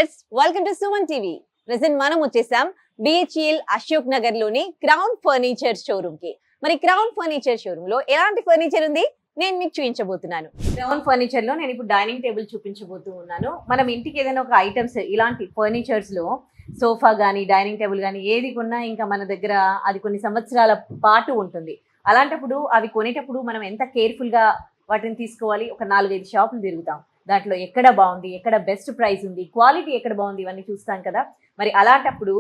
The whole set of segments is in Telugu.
Viewers, welcome to Suman TV. Present మనం వచ్చేసాం BHEL అశోక్ నగర్ లోని క్రౌన్ ఫర్నిచర్ షోరూమ్ కి. మరి క్రౌన్ ఫర్నిచర్ షోరూమ్ లో ఎలాంటి ఫర్నిచర్ ఉంది నేను మీకు చూపించబోతున్నాను. క్రౌన్ ఫర్నిచర్ లో నేను ఇప్పుడు డైనింగ్ టేబుల్ చూపించబోతూ ఉన్నాను. మనం ఇంటికి ఏదైనా ఒక ఐటమ్స్ ఇలాంటి ఫర్నిచర్స్ లో సోఫా గానీ డైనింగ్ టేబుల్ గానీ ఏది కొన్నా ఇంకా మన దగ్గర అది కొన్ని సంవత్సరాల పాటు ఉంటుంది. అలాంటప్పుడు అవి కొనేటప్పుడు మనం ఎంత కేర్ఫుల్ గా వాటిని తీసుకోవాలి. ఒక 4-5 షాపులు తిరుగుతాం. దాంట్లో ఎక్కడ బాగుంది, ఎక్కడ బెస్ట్ ప్రైస్ ఉంది, క్వాలిటీ ఎక్కడ బాగుంది, ఇవన్నీ చూస్తాం కదా. మరి అలాంటప్పుడు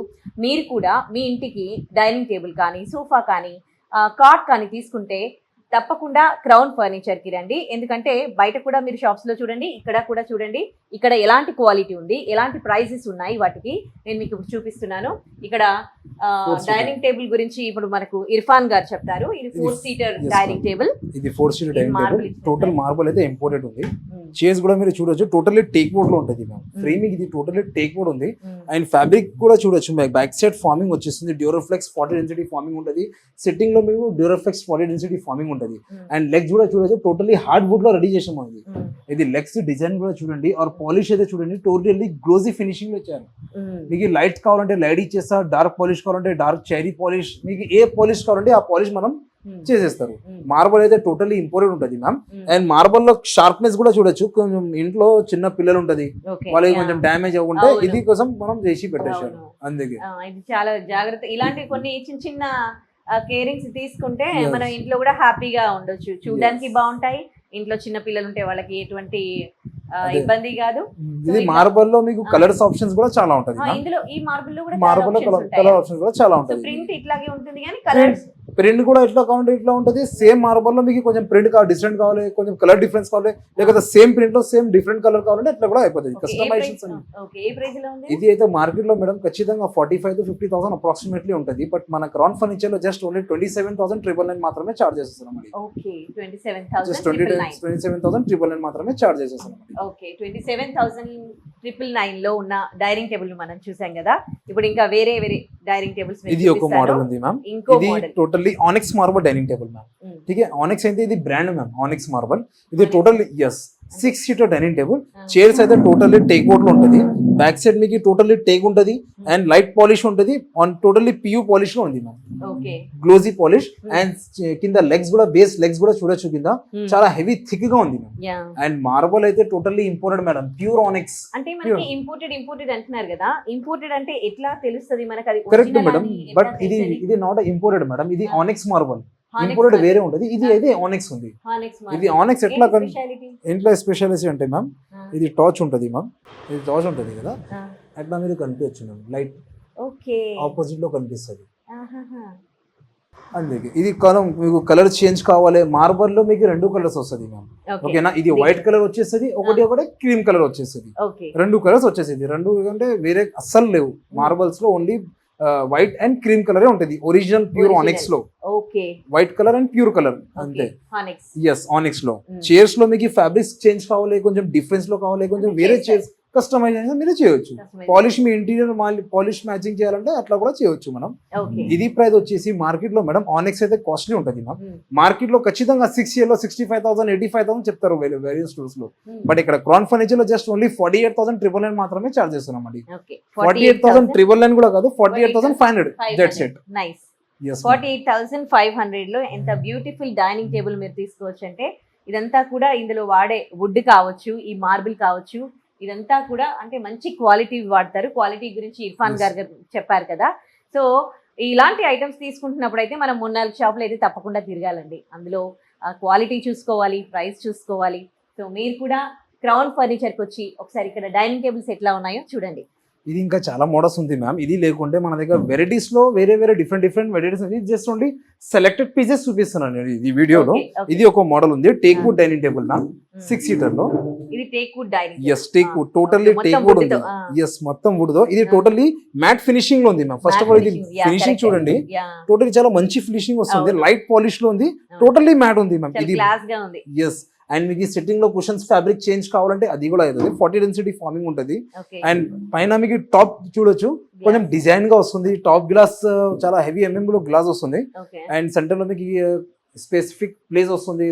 మీరు కూడా మీ ఇంటికి డైనింగ్ టేబుల్ కానీ సోఫా కానీ కాట్ కానీ తీసుకుంటే తప్పకుండా క్రౌన్ ఫర్నిచర్కి రండి. ఎందుకంటే బయట కూడా మీరు షాప్స్లో చూడండి, ఇక్కడ కూడా చూడండి, ఇక్కడ ఎలాంటి క్వాలిటీ ఉంది, ఎలాంటి ప్రైజెస్ ఉన్నాయి వాటికి నేను మీకు చూపిస్తున్నాను. ఇక్కడ డైనింగ్ టేబుల్ గురించి ఇప్పుడు మనకు ఇర్ఫాన్ గారు చెప్తారు. ఇది 4 సీటర్ డైనింగ్ టేబుల్. ఇది 4 seater dining table. Total marble అయితే ఇంపోర్టెడ్ ఉంది. చైర్స్ కూడా మీరు చూడొచ్చు, టోటల్లీ టేక్ వుడ్ లో ఉంటుంది మ్యామ్. ఫ్రేమింగ్ ఇది టోటల్లీ టేక్ వుడ్ ఉంది. అండ్ ఫ్యాబ్రిక్ కూడా చూడొచ్చు, బ్యాక్ సైడ్ ఫార్మింగ్ వచ్చేస్తుంది. డ్యూరోఫ్లెక్స్ 40 డెన్సిటీ ఫార్మింగ్ ఉంటుంది. సిట్టింగ్ లో మీకు డ్యూరోఫ్లెక్స్ 40 డెన్సిటీ ఫార్మింగ్ ఉంటుంది. అండ్ లెగ్స్ కూడా చూడొచ్చు, టోటల్లీ హార్డ్ వుడ్ లో రెడీ చేసాము. ఇది లెగ్స్ డిజైన్ కూడా చూడండి, ఆర్ పాలిష్ అయితే చూడండి, టోటల్లీ గ్లోజీ ఫినిషింగ్ లో ఇచ్చారు. మీకు లైట్ కావాలంటే లైట్ ఇచ్చేస్తా, డార్క్ పాలిష్ కావాలంటే డార్క్ చెరీ పాలిష్, మీకు ఏ పాలిష్ కావాలంటే ఆ పాలిష్ మనం చేసేస్తారు. మార్బల్ అయితే టోటల్లీ ఇంపార్టెంట్ ఉంటుంది మ్యామ్. అండ్ మార్బల్ లో షార్ప్నెస్ కూడా చూడొచ్చు. కొంచెం ఇంట్లో చిన్న పిల్లలు ఉంటది, వాళ్ళకి కొంచెం డ్యామేజ్ అవ్వకుండా ఇది కోసం మనం చేసి పెట్టేసారు. అందుకే ఇది చాలా జాగ్రత్త. ఇలాంటి కొన్ని చిన్న చిన్న కేరింగ్స్ తీసుకుంటే మనం ఇంట్లో కూడా హ్యాపీగా ఉండొచ్చు. చూడడానికి బాగుంటాయి. ఇంట్లో చిన్న పిల్లలు ఉంటే వాళ్ళకి ఎటువంటి ఇబ్బంది కాదు. ఇది మార్బల్ లో మీకు కలర్స్ ఆప్షన్స్ కూడా చాలా ఉంటది. ఇందులో ఈ మార్బల్ లో కూడా కలర్ ఆప్షన్స్ కూడా చాలా ఉంటది. ప్రింట్ ఇట్లాగే ఉంటుంది కానీ కలర్స్ ప్రింట్ కూడా ఇట్లా కావాలంటే ఇట్లా ఉంటుంది. సేమ్ మార్బల్ లో మీకు కొంచెం ప్రింట్ కావాలి, డిఫరెంట్ కావాలి, కొంచెం కలర్ డిఫరెన్స్ కావాలి, లేకపోతే సేమ్ ప్రింట్ లో సేమ్ డిఫరెంట్ కలర్ కావాలంటే అట్లా కూడా అయిపోతుంది. కస్టమైజేషన్ ఇది అయితే మార్కెట్ లో మేడం ఖచ్చితంగా 45,000 to 50,000 అప్రాక్సిమేట్లీ ఉంటుంది. బట్ మన క్రౌన్ ఫర్నిచర్ లో జస్ట్ ఓన్లీ 27,999 మాత్రమే చార్జ్ చేస్తున్నాం. 27,999 మాత్రమే చార్జ్ చేసేస్తున్నాం. ఓకే, 27,999 లో ఉన్న డైనింగ్ టేబుల్ మనం చూసాం కదా. ఇప్పుడు ఇంకా వేరే వేరే డైనింగ్ టేబుల్స్ ఇది ఒక మోడల్ ఉంది మ్యామ్. ఇది totally onyx marble dining table ma'am. ठीक है, ఆనిక్స్ అయితే ఇది బ్రాండ్ మ్యామ్, ఆనిక్స్ మార్బల్. ఇది totally 6 seater dining table. Chairs అయితే టోటల్లీ టేక్ వుడ్ లో ఉంటుంది. బ్యాక్ సైడ్ మీకు టోటల్లీ టేక్ ఉంటుంది అండ్ లైట్ పాలిష్ ఉంటుంది. టోటల్లీ PU పాలిష్ లో ఉంది మ్యామ్, గ్లోజీ పాలిష్. అండ్ కింద లెగ్స్ కూడా, బేస్ లెగ్స్ కూడా చూడొచ్చు, కింద చాలా హెవీ థిక్ గా ఉంది మ్యామ్. అండ్ మార్బల్ అయితే totally imported madam, pure onyx. అంటే మనకి ఇంపోర్టెడ్ అంటున్నారు కదా, ఇంపోర్టెడ్ అంటే ఎట్లా తెలుస్తుంది మనకి? అది కరెక్ట్ మేడం, బట్ ఇది నాట్ ఇంపోర్టెడ్ మేడం. ఇది ఆనిక్స్ మార్బల్, ఇంపోర్టెడ్ వేరే ఉంటుంది. ఇది అయితే ఆనిక్స్ ఉంది. ఇది ఆనిక్స్ ఎట్లా ఇంట్లో స్పెషాలిటీ అంటే మ్యామ్, ఇది టార్చ్ ఉంటుంది మ్యామ్. ఇది టార్చ్ ఉంటుంది కదా, అట్లా మీరు కనిపించచ్చు మ్యామ్. లైట్ ఆపోజిట్ లో కనిపిస్తుంది. అందుకే ఇది మీకు కలర్ చేంజ్ కావాలి. మార్బల్ లో మీకు 2 కలర్స్ వస్తుంది మ్యామ్. ఓకేనా, ఇది వైట్ కలర్ వచ్చేస్తుంది, ఒకటి క్రీమ్ కలర్ వచ్చేస్తుంది. 2 కలర్స్ వచ్చేసింది. 2 అంటే వేరే అస్సలు లేవు. మార్బల్స్ లో only white and cream colour ఉంటుంది. ఒరిజినల్ ప్యూర్ ఆనిక్స్ లో white colour and pure colour అంతే. ఆనిక్స్ లో చైర్స్ లో మీకు ఫ్యాబ్రిక్స్ చేంజ్ కావాలి, కొంచెం డిఫరెన్స్ లో కావాలి, కొంచెం వేరే చైర్స్ కస్టమైజేషన్ మీరు చేయొచ్చు. పాలిష్ మీ ఇంటీరియర్ పాలిష్ మ్యాచింగ్ చేయాలంటే అట్లా కూడా చేయొచ్చు మనం. ఇది ప్రైస్ వచ్చేసి మార్కెట్ లో మేడం ఆనిక్స్ అయితే కాస్ట్లీ ఉంటుంది మ్యామ్. మార్కెట్ లో ఖచ్చితంగా 6 year లో 65,000 85,000 చెప్తారు వేరియస్ స్టోర్స్ లో. బట్ ఇక్కడ క్రౌన్ ఫర్నిచర్ లో జస్ట్ ఓన్లీ 48,999 మాత్రమే చార్జ్ చేస్తున్నాం అండి. 48,999 కూడా కాదు, 48,500. That's it. 48,500 లో ఎంత బ్యూటిఫుల్ డైనింగ్ టేబుల్ మీరు తీసుకోవచ్చు. అంటే ఇదంతా కూడా ఇందులో వాడే వుడ్ కావచ్చు, ఈ మార్బుల్ కావచ్చు, ఇదంతా కూడా అంటే మంచి క్వాలిటీ వాడతారు. క్వాలిటీ గురించి ఇర్ఫాన్ గారు చెప్పారు కదా. సో ఇలాంటి ఐటమ్స్ తీసుకుంటున్నప్పుడు అయితే మనం 3-4 షాపులు అయితే తప్పకుండా తిరగాలండి. అందులో క్వాలిటీ చూసుకోవాలి, ప్రైస్ చూసుకోవాలి. సో మీరు కూడా క్రౌన్ ఫర్నిచర్కి వచ్చి ఒకసారి ఇక్కడ డైనింగ్ టేబుల్స్ ఎట్లా ఉన్నాయో చూడండి. ఇది ఇంకా చాలా మోడల్స్ ఉంది మ్యామ్. ఇది లేకుంటే మన దగ్గర వెరైటీస్ లో వేరే డిఫరెంట్ వెరైటీస్ ఉంది. జస్ట్ ఓన్లీ సెలెక్టెడ్ పీసెస్ చూపిస్తున్నాను ఈ వీడియోలో. ఇది ఒక మోడల్ ఉంది, teak wood dining table ma'am, 6 seater లో. ఇది teak wood dining. Teak wood, totally teak wood ఉంది. మొత్తం వుడ్ తో. ఇది టోటల్లీ మ్యాట్ ఫినిషింగ్ లో ఉంది మ్యామ్. ఫస్ట్ ఆఫ్ ఆల్ ఇది ఫినిషింగ్ చూడండి, టోటల్లీ చాలా మంచి ఫినిషింగ్ వస్తుంది. లైట్ పాలిష్ లో ఉంది, టోటల్లీ మ్యాట్ ఉంది మ్యామ్. ఇది అండ్ మీకు సిట్టింగ్ లో కుషన్స్ ఫ్యాబ్రిక్ చేంజ్ కావాలంటే అది కూడా అవుతుంది. 40 డెన్సిటీ ఫార్మింగ్ ఉంటుంది. అండ్ పైన మీకు టాప్ చూడొచ్చు, కొంచెం డిజైన్ గా వస్తుంది. టాప్ గ్లాస్ చాలా హెవీ MM లో గ్లాస్ వస్తుంది. అండ్ సెంటర్ లో మీకు స్పెసిఫిక్ ప్లేస్ వస్తుంది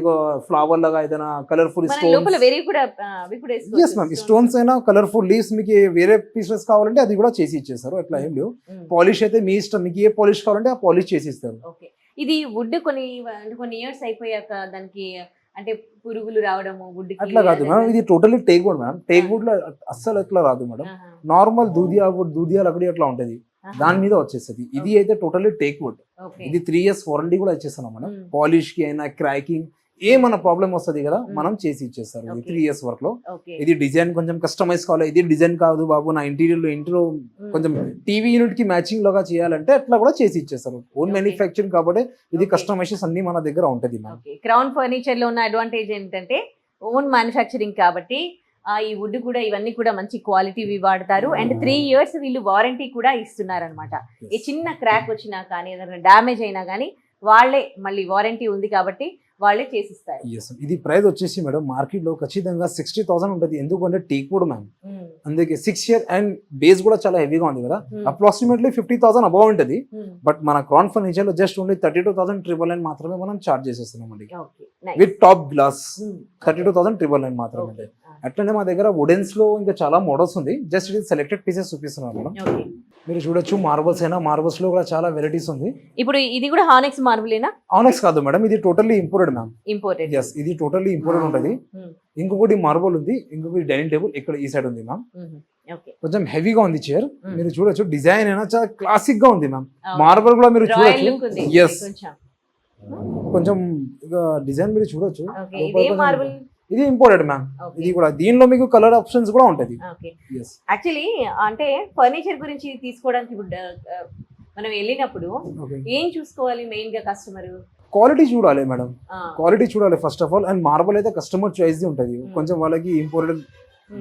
ఫ్లవర్ లాగా ఏదైనా కలర్ఫుల్ మన లోపల స్టోన్స్ వేరే కూడా అవి కూడా ఎస్ మ్యామ్ వేసుకోవచ్చు. స్టోన్స్ అయినా కలర్ఫుల్ లీవ్స్ మీకు వేరే పీసెస్ కావాలంటే అది కూడా చేసి ఇచ్చేస్తారు అట్లా ఏం లేవు ఉమ్. పాలిష్ అయితే మీ ఇష్టం మీకు ఏ పాలిష్ కావాలంటే ఆ పాలిష్ చేసి ఇస్తారు ఓకే. ఇది వుడ్ కొన్ని ఇయర్స్ అయిపోయాక దానికి అంటే పురుగులు రావడము వుడ్ అట్లా కాదు మేడం ఇది totally teak wood madam teak wood లో అస్సలు ఎట్లా రాదు మేడం నార్మల్ దూదియా వుడ్ దూదియా లకడి అట్లా ఉంటది దాని మీద వచ్చేస్తుంది ఇది అయితే టోటలీ టేక్ వుడ్ ఇది 3 years వారంటీ కూడా ఇచ్చేస్తున్నాం మనం Hmm. పాలిష్ కి అయినా క్రాకింగ్ ఏమన్నా ప్రాబ్లం వస్తుంది కదా Hmm. మనం చేసి ఇచ్చేస్తారు ఇది Okay. 3 years వర్క్ లో ఓకే. ఇది డిజైన్ కొంచెం కస్టమైజ్ కావాలి ఇది డిజైన్ కాదు బాబు నా ఇంట్లో కొంచెం టీవీ యూనిట్ కి మ్యాచింగ్ లాగా చేయాలంటే అట్లా కూడా చేసి ఇచ్చేస్తారు ఓన్ Okay. మ్యానుఫ్యాక్చరింగ్ కాబట్టి ఇది Okay. కస్టమైజేషన్ అన్ని మన దగ్గర ఉంటది మ్యామ్ ఓకే. క్రౌన్ ఫర్నిచర్ లో ఉన్న అడ్వాంటేజ్ ఏంటంటే ఓన్ మ్యానుఫ్యాక్చరింగ్ కాబట్టి ఈ వుడ్ కూడా ఇవన్నీ కూడా మంచి క్వాలిటీవి వాడతారు అండ్ 3 years వీళ్ళు వారంటీ కూడా ఇస్తున్నారు అనమాట. ఏ చిన్న క్రాక్ వచ్చినా కానీ ఏదైనా డ్యామేజ్ అయినా కానీ వాళ్ళే మళ్ళీ వారంటీ ఉంది కాబట్టి వాళ్ళే చేసిస్తారు. Yes. ఇది ప్రైస్ వచ్చేసి మేడం మార్కెట్ లో ఖచ్చితంగా 60,000 ఉంటుంది ఎందుకంటే టేక్ వుడ్ మ్యామ్ అందుకే 6 year అండ్ బేస్ కూడా చాలా హెవీగా ఉంది కదా అప్రాక్సిమేట్లీ 50,000 అబౌవ్ ఉంటుంది బట్ మన క్రౌన్ ఫర్నిచర్ లో జస్ట్ ఓన్లీ 32,999 మాత్రమే మనం చార్జ్ చేసేస్తున్నాం అండి విత్ టాప్ గ్లాస్ 32,999 మాత్రమే అండి. అట్లనే మా దగ్గర వుడెన్స్ లో ఇంకా చాలా మోడల్స్ ఉంది జస్ట్ ఇది సెలెక్టెడ్ పీసెస్ చూపిస్తున్నాం మేడం మీరు చూడొచ్చు మార్బల్స్ అయినా మార్బల్స్ లో కూడా చాలా వెరైటీస్ ఉంది ఇప్పుడు ఇది కూడా హానెక్స్ మార్బులేనా? ఆనెక్స్ కాదు మేడం ఇది totally imported ma'am imported. Yes ఇది టోటల్లీ ఇంపోర్టెడ్ ఉంటుంది ఇంకొకటి మార్బల్ ఉంది ఇంకొకటి డైనింగ్ టేబుల్ ఇక్కడ ఈ సైడ్ ఉంది మ్యామ్ ఓకే. కొంచెం హెవీగా ఉంది చైర్ మీరు చూడొచ్చు డిజైన్ అయినా చాలా క్లాసిక్ గా ఉంది మ్యామ్ మార్బల్ కూడా మీరు రాయల్ లుక్ ఉంది చూడొచ్చు ఎస్ కొంచెం. కొంచెం ఇక డిజైన్ మీరు చూడొచ్చు ఓకే. లోపల ఇదే కొంచెం మార్బుల్. ఇది ఇంపోర్టెడ్ మ్యామ్ ఓకే. ఇది కూడా దీనిలో మీకు కలర్ ఆప్షన్స్ కూడా ఉంటది ఓకే. ఎస్ యాక్చువల్లీ అంటే ఫర్నిచర్ గురించి తీసుకోవడానికి ఇప్పుడు మనం వెళ్ళినప్పుడు ఓకే ఏం చూసుకోవాలి మెయిన్ గా కస్టమర్? క్వాలిటీ చూడాలి మేడం క్వాలిటీ చూడాలి first of all and marble అయితే కస్టమర్ చాయిస్ ఉంటది కొంచెం వాళ్ళకి ఇంపోర్టెడ్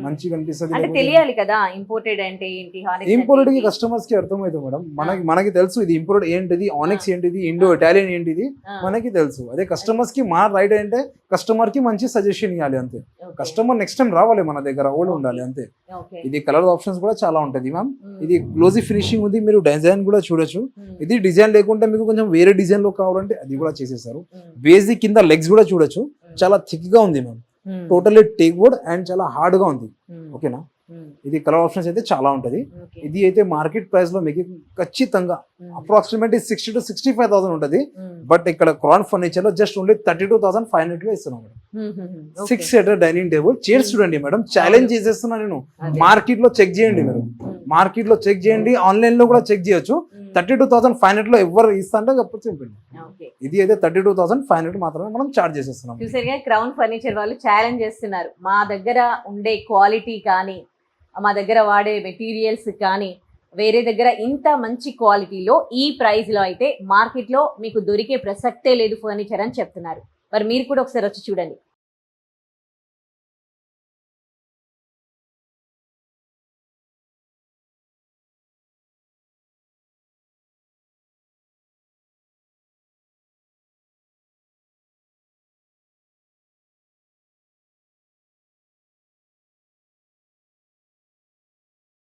మంచిగా అంటే అనిపిస్తుంది తెలియాలి కదా ఇంపోర్టెడ్ అంటే ఏంటి హానెక్స్ ఇంపోర్టెడ్ కి కస్టమర్స్ కి అర్థమవుతుంది మేడం మనకి తెలుసు ఇది ఇంపోర్టెడ్ ఏంటిది ఆనెక్స్ ఏంటిది ఇండో ఇటాలియన్ ఏంటిది మనకి తెలుసు అదే కస్టమర్స్ కి మా రైట్ అంటే కస్టమర్ కి మంచి సజెషన్ ఇవ్వాలి అంతే కస్టమర్ నెక్స్ట్ టైం రావాలి మన దగ్గర ఓల్డ్ ఉండాలి అంతే ఓకే. ఇది కలర్ ఆప్షన్స్ కూడా చాలా ఉంటది మ్యామ్ ఇది గ్లోజీ ఫినిషింగ్ ఉంది మీరు డిజైన్ కూడా చూడొచ్చు ఇది డిజైన్ లేకుంటే మీకు కొంచెం వేరే డిజైన్ లో కావాలంటే అది కూడా చేసేసారు బేసిక్ కింద లెగ్స్ కూడా చూడొచ్చు చాలా థిక్ గా ఉంది ma'am totally teak wood and చాలా హార్డ్ గా ఉంది ఓకేనా ఇది కలర్ ఆప్షన్స్ అయితే చాలా ఉంటది ఇది అయితే మార్కెట్ ప్రైస్ లో మీకు ఖచ్చితంగా అప్రాక్సిమేట్లీ 60 to 65,000 ఉంటది బట్ ఇక్కడ క్రౌన్ ఫర్నిచర్ లో జస్ట్ ఓన్లీ 32,500 లో ఇస్తున్నాం madam 6 seater dining table chairs చూడండి మేడం ఛాలెంజ్ చేసేస్తున్నా నేను మార్కెట్ లో చెక్ చేయండి మీరు మార్కెట్ లో చెక్ చేయండి ఆన్లైన్ లో కూడా చెక్ చేయొచ్చు 32,500 లో ఎవరు ఇస్తా అంటే చెప్పండి ఇది అయితే 32,500 మాత్రమే మనం చార్జ్ చేసేస్తున్నాం. చూసారుగా క్రౌన్ ఫర్నిచర్ వాళ్ళు ఛాలెంజ్ చేస్తున్నారు మా దగ్గర ఉండే క్వాలిటీ కానీ మా దగ్గర వాడే మెటీరియల్స్ కానీ వేరే దగ్గర ఇంత మంచి క్వాలిటీలో ఈ ప్రైస్ లో అయితే మార్కెట్ లో మీకు దొరికే ప్రసక్తే లేదు ఫర్నిచర్ అని చెప్తున్నారు. మరి మీరు కూడా ఒకసారి వచ్చి చూడండి.